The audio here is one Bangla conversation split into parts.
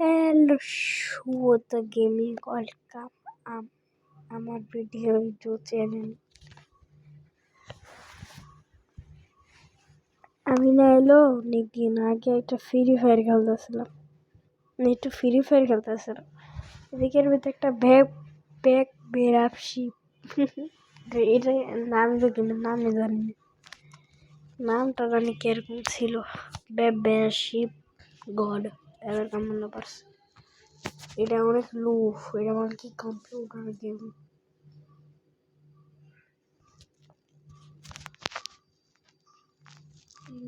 হ্যালো শুভ গেমিং ওয়েলকাম আমার ভিডিও ইউটিউব চ্যানেল। আমি না এলো অনেকদিন আগে একটা ফ্রি ফায়ার খেলতেছিলাম, এদিকের ভিতরে একটা ব্যাগ ব্যাগ বেরাপসি এটা নামই জানি না, নামটা জানি কিরকম ছিল, বেশিপ গড এরকম মনে পড়ছে। এটা অনেক লুফ, এটা মানে কি কম্পিউটার গেম।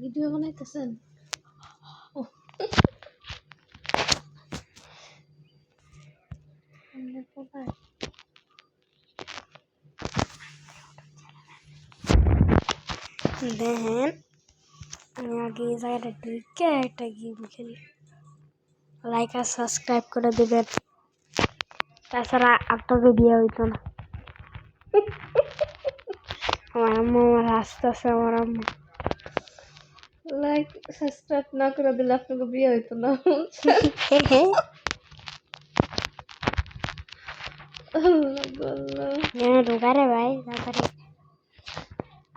ভিডিও বানাইতেছেন? দেখেন আমি আগে এই জায়গাটা ঢুকে একটা গেম খেলি, লাইক আর সাবস্ক্রাইব করে দেবেন, তাছাড়া আপনাদের বিয়ে হইতো না। আমার আম্মু আমার হাসতেছে, আমার আম্মু লাইক সাবস্ক্রাইব না করে দিলে আপনাকে বিয়ে হইতো না। ঢুকারে ভাই, তারপরে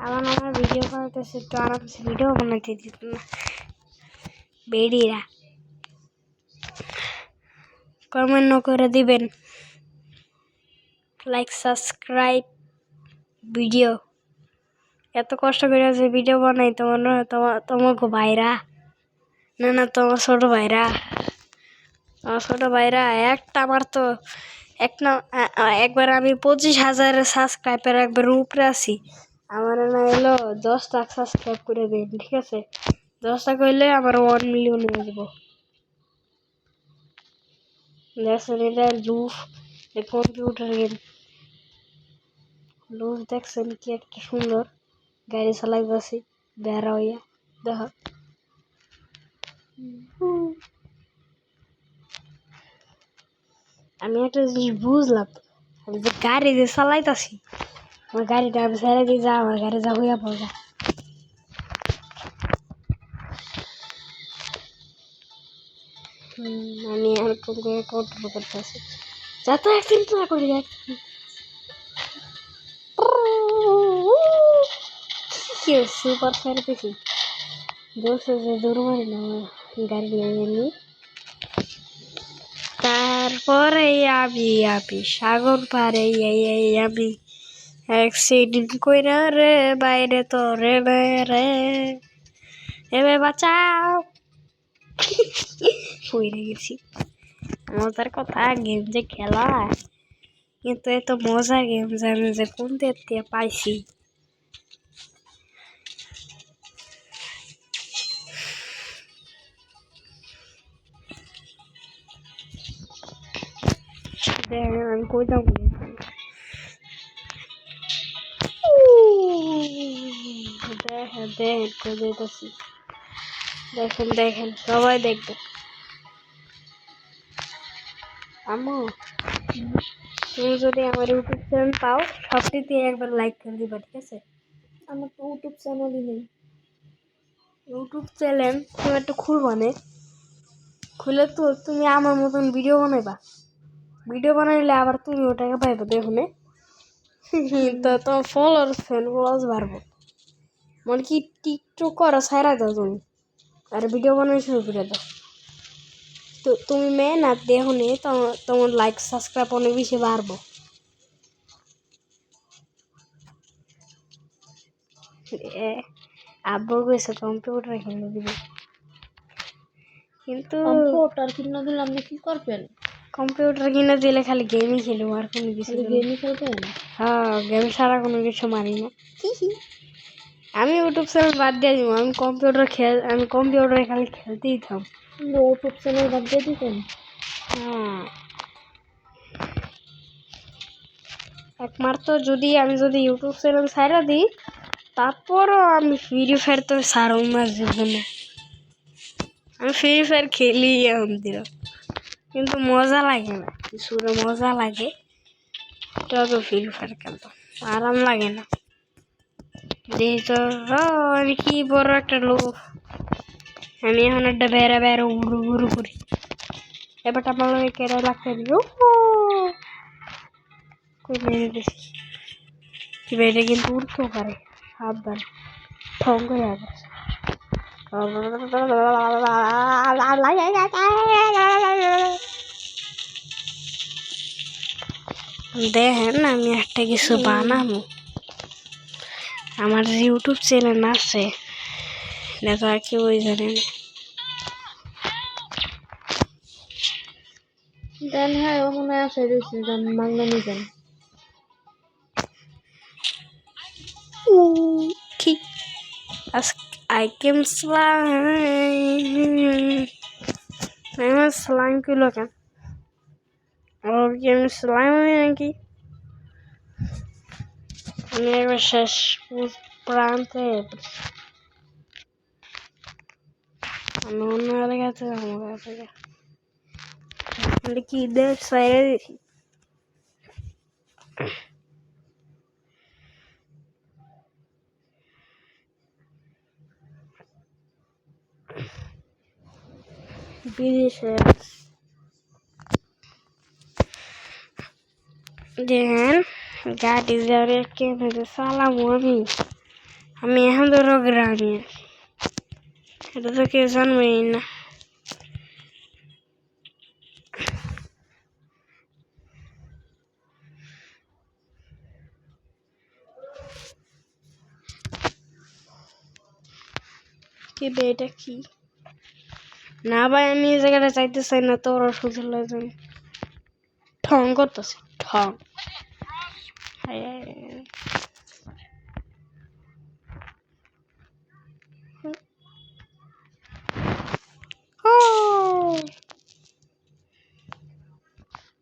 আমার ভিডিও বানাইতেছে, একটু আরামসে ভিডিও বানাইতে দিত না বেডিরা। কমেন্ট করে দিবেন, লাইক সাবস্ক্রাইব ভিডিও। এত কষ্ট করে যে ভিডিও বানাই তোমাকে ভাইরা না তোমার ছোট ভাইরা একটা, আমার তো একবার আমি 25,000 সাবস্ক্রাইবার একবার উপরে আছি, আমার না এলো 10 লাখ সাবস্ক্রাইব করে দিন, ঠিক আছে? 10 লাখ হইলে আমার 1 মিলিয়ন হয়ে যাবো। দেখছেন এটা লুফ, কম্পিউটার গেম লুফ। দেখছেন কি একটা সুন্দর গাড়ি চালাইতেছি বেড়া হইয়া, দেখো আমি একটা জিনিস বুঝলাম, আমি যে গাড়ি যে চালাইতেছি, আমার গাড়িটা আমি ছেড়ে দিয়ে যা, আমার গাড়ি যা হইয়া পড়া। আমি এরকম করে কন্ট্রোল করতেছি যাতে অ্যাক্সিডেন্ট না করি। সুপার ফায়ার দেখি দোষে যে দৌড় মারি না গাড়ি নিয়ে এমনি। তারপরে আমি সাগর পারে আমি অ্যাক্সিডেন্ট কইরা রে বাইরে তো রে রে এবে বাঁচাও। পড়ে গেছি। মজার কথা, গেম যে খেলা, কিন্তু এত মজার গেম যে আমি যে কোন দেখতে পাইছি। দেখেন আমি কই যাবো, দেখেন কই যেতেছি, দেখেন সবাই দেখবে। আম্মু তুমি যদি আমার ইউটিউব চ্যানেল পাও, সবটিতে একবার লাইক করে দিবা, ঠিক আছে? আমার তো ইউটিউব চ্যানেলই নেই। ইউটিউব চ্যানেল তুমি একটা খুলবানে, খুলে তো তুমি আমার মতন ভিডিও বানাইবা, ভিডিও বানাইলে আবার তুমি ওটাকে পাইবা দেখুনে। তো তোমার ফলোয়ার্স বাড়বো, মানে কি টিকটক করা ছাইরা দাও তুমি, আর ভিডিও বানানো শুরু করে দাও। তো তুমি মেহনত দেখুনে তোমার লাইক সাবস্ক্রাইব অনেক বেশি বাড়বো। আব্বু গেছে কম্পিউটার কিনে দিবে, কিন্তু কম্পিউটার কিনে দিলে আপনি কি করবেন? কম্পিউটার কিনে দিলে খালি গেমই খেলবো, আর কোনো কিছু খালি গেমই খেলবেন? হ্যাঁ, গেম ছাড়া কোনো কিছু মারি না। আমি ইউটিউব চ্যানেল বাদ দিয়ে দিব, আমি কম্পিউটারে খালি খেলতেই থাম। ইউটিউব চ্যানেল বাদ দিয়ে দিবেন? হ্যাঁ, একমাত্র আমি যদি ইউটিউব চ্যানেল ছাড়া দিই, তারপরও আমি ফ্রি ফায়ার তো ছাড়ব না জীবনে। আমি ফ্রি ফায়ার খেলি এখন দিও, কিন্তু মজা লাগে না, কিছুটা মজা লাগে তবে ফ্রি ফায়ার খেলতাম, আরাম লাগে না। যেহেতু আমি কি বড় একটা লোক, আমি এখন একটা বেড়া উড়ু করি। এবার আমার লগে কেরা লাগতে দিল কই মেরে দিছি কি বেটা কিন্তু উঠতে পারে সাবধান ঠং হয়ে গেছে দেখেন আমি একটা কিছু বানাবো আমার যে ইউটিউব চ্যানেল আছে এটা আর কি ওই জানেন দেন হ্যাঁ ও মনে হয় আসে রয়েছে যান মাংনা নিয়ে যান ঠিক I can slime. I'm slime কি লোকেন আর কি আমি স্লাইম নাকি আমি একবার শেষ প্রান্তে আমি অন্য কাছে আমার কাছে কি দেখ সাইরে দিছি বিদেশে দেখেন গাড়ি যারে কেমনে চালাম আমি এখন ধরো গ্রামে এটা তো কেউ জানবেই না কি এটা কি না ভাই আমি এই জায়গাটা চাইতে চাই না তোর শুধু লাগে ঠং করতেছে ঠং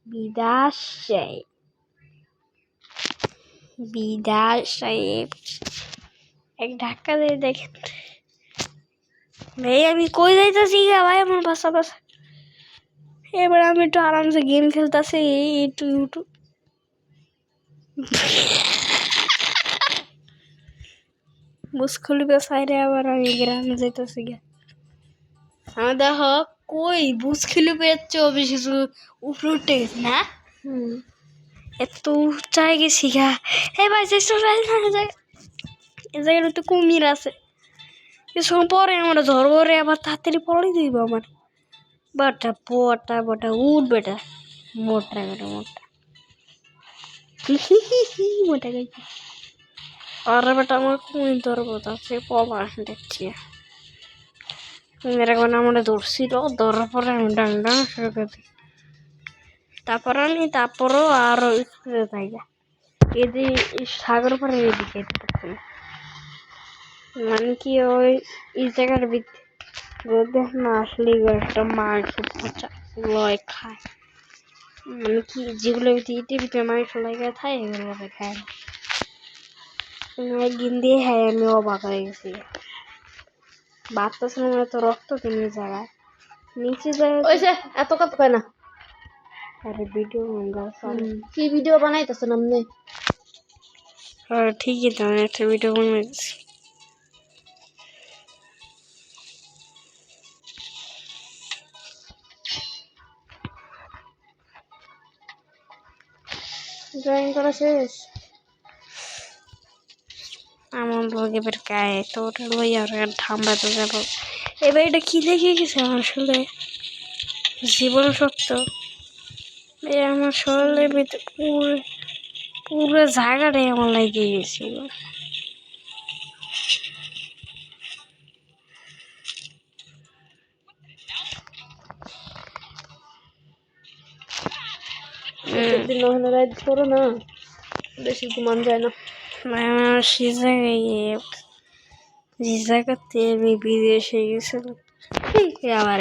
বিদাশে এক ধাক্কা দিয়ে দেখেন ভাই আমি কই যাইতেছি গা ভাই আমার বাসা বাসা এবার আমি একটু আরামসে গেম খেলতেছি একটু ইউটিউব মুসকুলি সাইডে আবার আমি গ্রামে যাইতেছি গা আমি দেখো কই বুঝ খিলু পেয়েছো বেশি উপরে উঠে গেছি না এত উচ্চায় গেছি গা হে ভাই এই জায়গাটা তো কুমির আছে কিছুক্ষণ পরে আমরা ধরবো রে আবার তাড়াতাড়ি পড়ে দিব আমার বাটা বটা উঠ বেটা মোটা বেটা মোটা মোটা গেছি আর বেটা আমার কুমির ধরবো তাতে পলা দেখছি কুমির এখন আমরা ধরছিল ধরার পরে আমি ডাং ডাং শুরু করে দিই তারপরও আরো স্কুলে যাই এদি সাগর পরে এদিকে মানে কি ওই এই জায়গার ভিতরে না আসলে একটা মাংস পচা লয় খায় মানে কি যেগুলো ভিতরে মাংস লাগে খায় এগুলো খায় না একদিন দিয়ে হ্যাঁ আমি অবাক হয়ে গেছি বাচ্চা সময় তো রক্ত কিনে জায়গায় নিচে যায় ওই যে এত কথা কয় না আরে ভিডিও কি ভিডিও বানাইতেছেন আপনি ঠিকই তো আমি একটা ভিডিও বানাইছি ড্রয়িং করা শেষ আমার লগে বের গায়ে তো ওটা লই আর ঠাম্বাতে যাব এবার এটা কি লেগে গেছে আমার আসলে জীবন সত্য আমার শরীরের ভিতরে পুরো জায়গাটাই আমার লেগে গেছিল দিন হলে রাত করো না বেশি ঘুমান যায় না আমার সে জায়গায় যে জায়গাতে আমি বিদেশে গেছিলাম আবার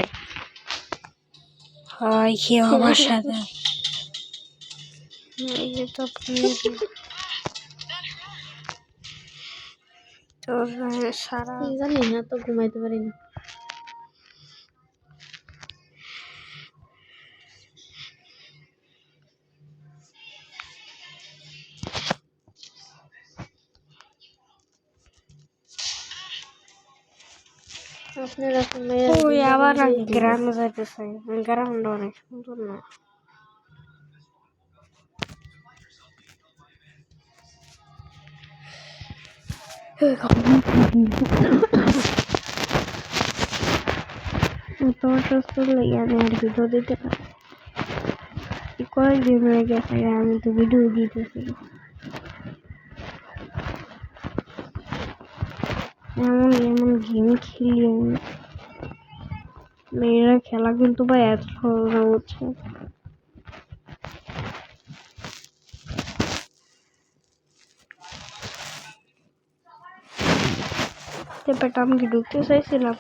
হয় কি আমার সাথে এই যে তো তোর সারা জানি না তো ঘুমাইতে পারি না আপনার এখন মেয়ের ওই বিনোদন আবার নাকি দিয়ে দিবে। গ্রামে যাইতেছে, গ্রামটা অনেক সুন্দর না? তোমার সুস্থ লেগে আমি আর ভিডিও দিতে পারি। কয়েকদিন হয়ে গেছে আমি তো ভিডিও দিতেছি। এমন এমন গেম খেলি আমি। মেয়েরা খেলা কিন্তু ভাই এত সহজ না, বুঝছে? ব্যাপারটা আমি কি ঢুকতে চাইছিলাম?